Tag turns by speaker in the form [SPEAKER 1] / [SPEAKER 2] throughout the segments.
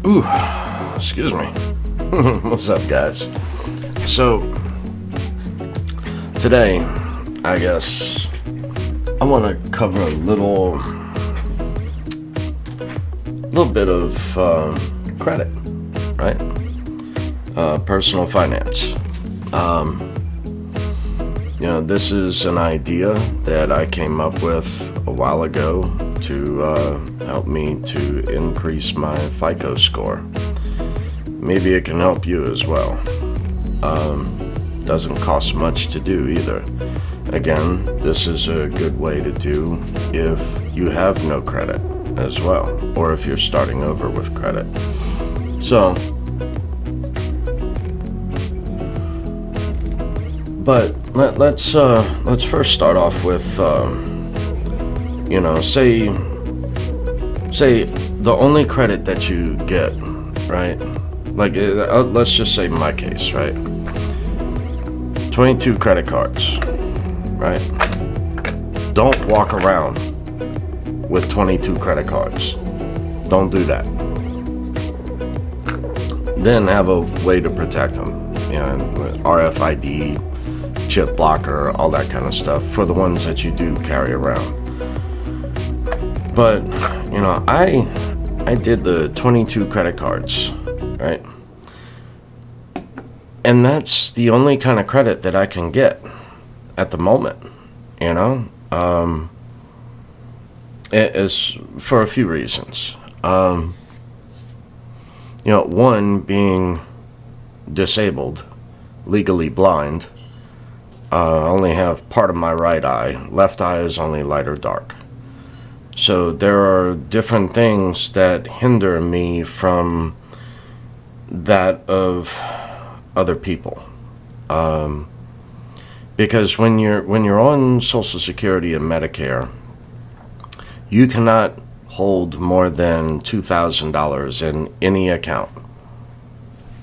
[SPEAKER 1] Ooh, excuse me. What's up, guys? So, today, I guess, I want to cover a little bit of credit, right? Personal finance. This is an idea that I came up with a while ago to help me to increase my FICO score. Maybe it can help you as well. Doesn't cost much to do either. Again, this is a good way to do if you have no credit as well, or if you're starting over with credit. So, but let's first start off with say the only credit that you get, right? Like let's just say my case, right? 22 credit cards, right? Don't walk around with 22 credit cards. Don't do that. Then have a way to protect them. RFID, chip blocker, all that kind of stuff for the ones that you do carry around. But, I did the 22 credit cards, right? And that's the only kind of credit that I can get at the moment, It is for a few reasons. One being disabled, legally blind. I only have part of my right eye. Left eye is only light or dark. So there are different things that hinder me from that of other people. Because when you're on Social Security and Medicare, you cannot hold more than $2,000 in any account.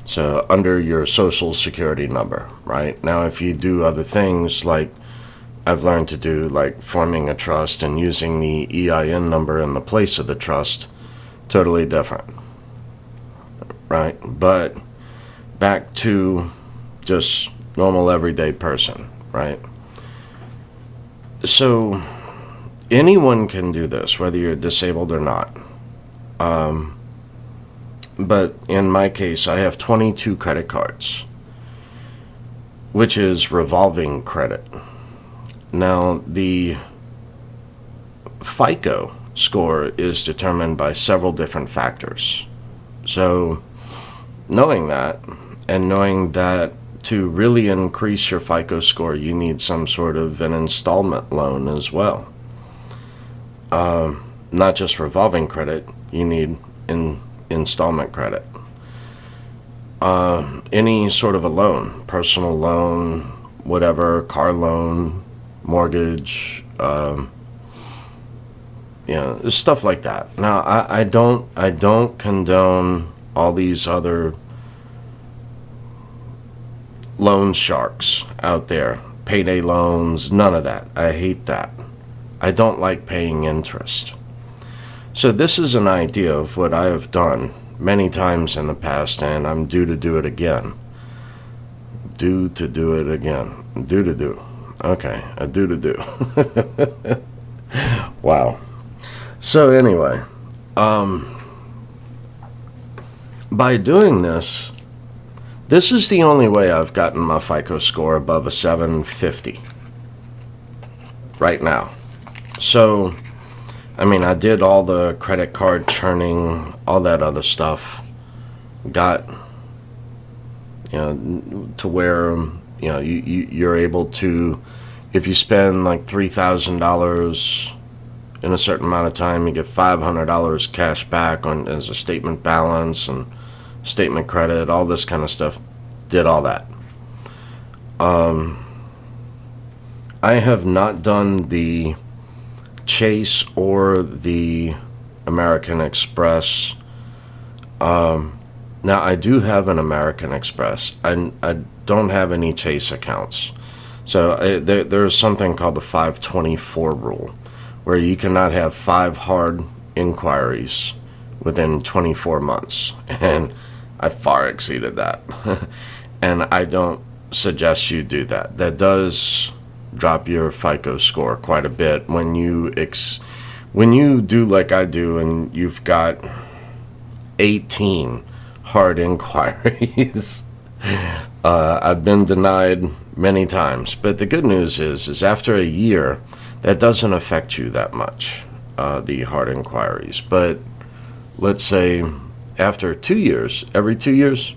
[SPEAKER 1] So under your Social Security number, right? Now, if you do other things like I've learned to do, like forming a trust and using the EIN number in the place of the trust, totally different, right? But back to just normal everyday person, right? So anyone can do this, whether you're disabled or not. But in my case, I have 22 credit cards, which is revolving credit. Now, the FICO score is determined by several different factors. So, knowing that, and knowing that to really increase your FICO score, you need some sort of an installment loan as well. Not just revolving credit, you need installment credit. Any sort of a loan, personal loan, whatever, car loan, mortgage, stuff like that. Now, I don't condone all these other loan sharks out there, payday loans, none of that. I hate that. I don't like paying interest. So this is an idea of what I have done many times in the past, and I'm due to do it again. Due to do it again. Due to do. Okay, a due to do. Wow. So anyway, by doing this is the only way I've gotten my FICO score above a 750 right now. So, I did all the credit card churning, all that other stuff. Got, to where, you're able to, if you spend like $3,000 in a certain amount of time, you get $500 cash back as a statement balance and statement credit, all this kind of stuff. Did all that. I have not done the Chase or the American Express. Now, I do have an American Express. I don't have any Chase accounts. So there's something called the 524 rule, where you cannot have 5 hard inquiries within 24 months. And I far exceeded that. And I don't suggest you do that. That does drop your FICO score quite a bit when you do like I do and you've got 18 hard inquiries. I've been denied many times, but the good news is after a year, that doesn't affect you that much, the hard inquiries. But let's say after 2 years, every 2 years,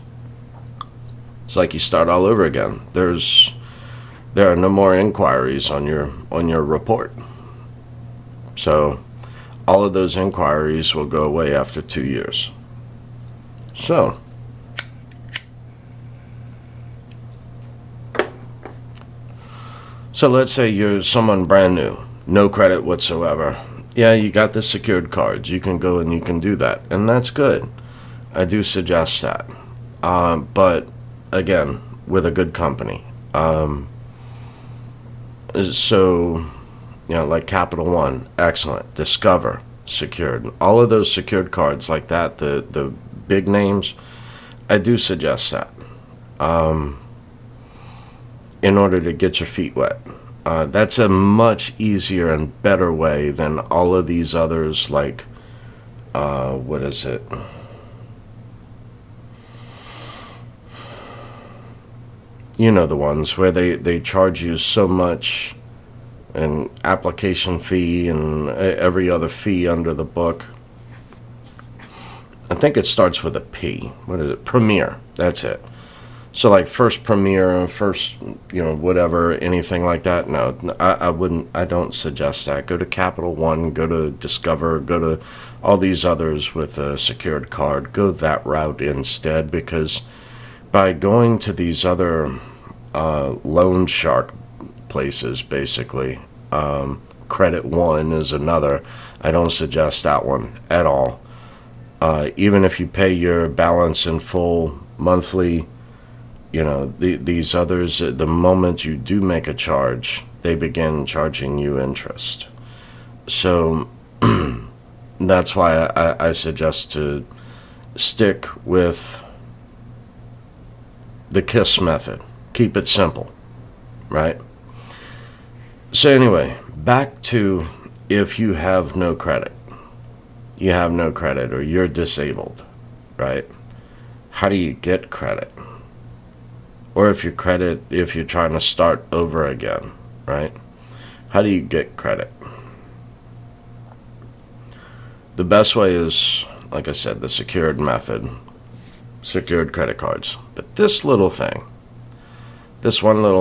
[SPEAKER 1] it's like you start all over again. There are no more inquiries on your report. So all of those inquiries will go away after 2 years. So let's say you're someone brand new, no credit whatsoever. Yeah, you got the secured cards. You can go and you can do that, and that's good. I do suggest that. But again, with a good company. So, like Capital One, excellent. Discover, secured. All of those secured cards like that, the big names, I do suggest that. In order to get your feet wet. That's a much easier and better way than all of these others like, what is it? You know the ones where they charge you so much, an application fee and every other fee under the book. I think it starts with a P. What is it? Premier. That's it. So like First Premier, First, whatever, anything like that. No, I wouldn't. I don't suggest that. Go to Capital One. Go to Discover. Go to all these others with a secured card. Go that route instead, because by going to these other loan shark places, basically, Credit One is another. I don't suggest that one at all. Even if you pay your balance in full monthly, these others, the moment you do make a charge, they begin charging you interest. So that's why I suggest to stick with the KISS method. Keep it simple, right? So anyway, back to if you have no credit. You have no credit or you're disabled, right? How do you get credit? Or if you're trying to start over again, right? How do you get credit? The best way is, like I said, the secured method, secured credit cards. But this one little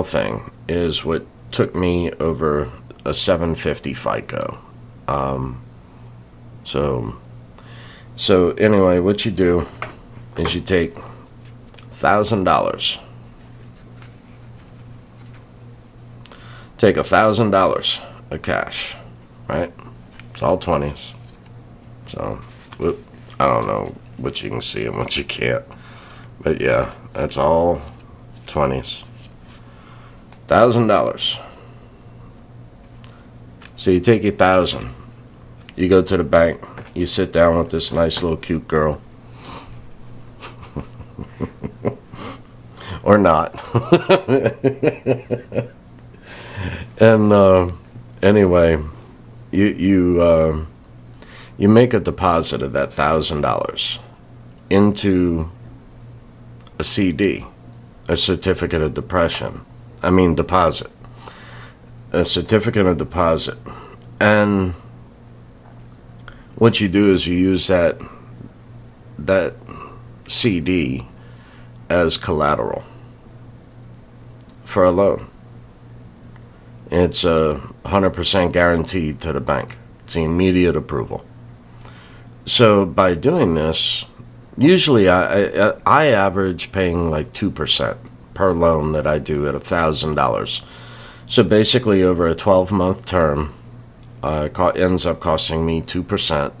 [SPEAKER 1] thing is what took me over a 750 FICO. So anyway, what you do is you take $1,000. Take $1,000 of cash, right? It's all 20s. So, I don't know what you can see and what you can't. But yeah, that's all 20s. $1,000. So you take 1,000. You go to the bank. You sit down with this nice little cute girl. Or not. And anyway, you make a deposit of that $1,000 into a CD, a certificate of deposit, a certificate of deposit. And what you do is you use that CD as collateral for a loan. It's 100% guaranteed to the bank. It's immediate approval. So by doing this, usually I average paying like 2% per loan that I do at $1,000. So basically over a 12-month term, ends up costing me 2%.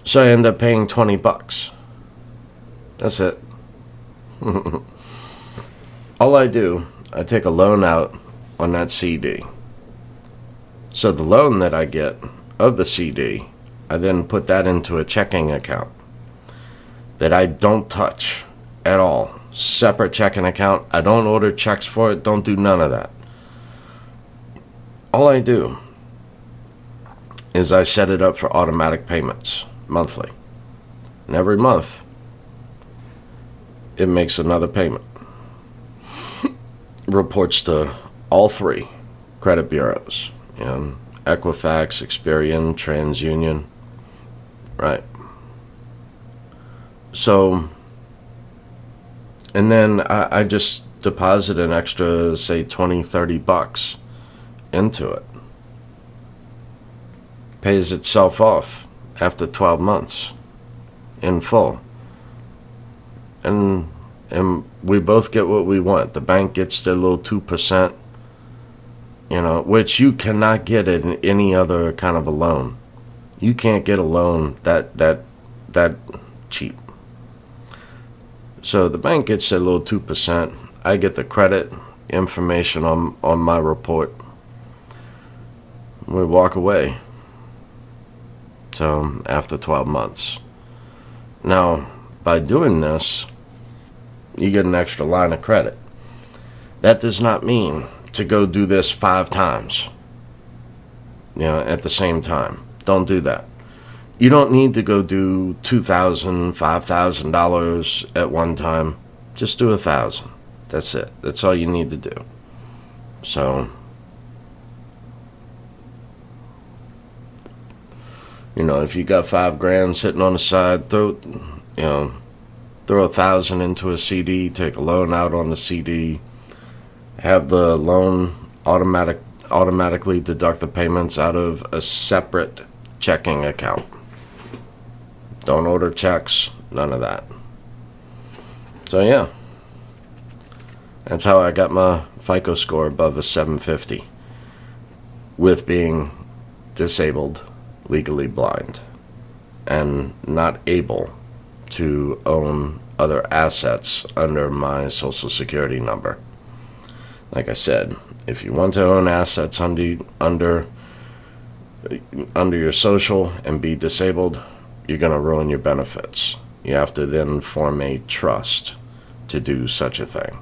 [SPEAKER 1] So I end up paying $20. That's it. All I do, I take a loan out on that CD. So the loan that I get of the CD, I then put that into a checking account that I don't touch at all. Separate checking account. I don't order checks for it. Don't do none of that. All I do is I set it up for automatic payments monthly. And every month, it makes another payment. Reports to all three credit bureaus. Equifax, Experian, TransUnion. Right. So, and then I just deposit an extra, say, $20-$30 into it. Pays itself off after 12 months in full. And we both get what we want. The bank gets their little 2%, which you cannot get in any other kind of a loan. You can't get a loan that cheap. So the bank gets their little 2%. I get the credit information on my report. We walk away. So after 12 months. Now, by doing this, you get an extra line of credit. That does not mean to go do this 5 times, at the same time. Don't do that. You don't need to go do $2,000, $5,000 at one time. Just do $1,000. That's it. That's all you need to do. So, if you got $5,000 sitting on the side, throw $1,000 into a CD, take a loan out on the CD, have the loan automatically deduct the payments out of a separate checking account. Don't order checks, none of that. So yeah, that's how I got my FICO score above a 750 with being disabled, legally blind, and not able to own other assets under my Social Security number. Like I said, if you want to own assets under your social and be disabled, you're going to ruin your benefits. You have to then form a trust to do such a thing.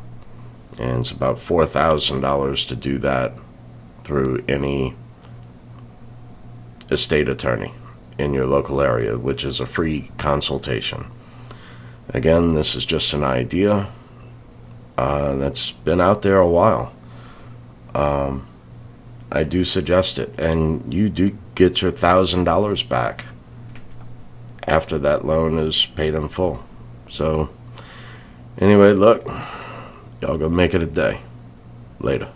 [SPEAKER 1] And it's about $4,000 to do that through any estate attorney in your local area, which is a free consultation. Again, this is just an idea that's been out there a while. I do suggest it, and you do get your $1,000 back after that loan is paid in full. So, anyway, look, y'all go make it a day. Later.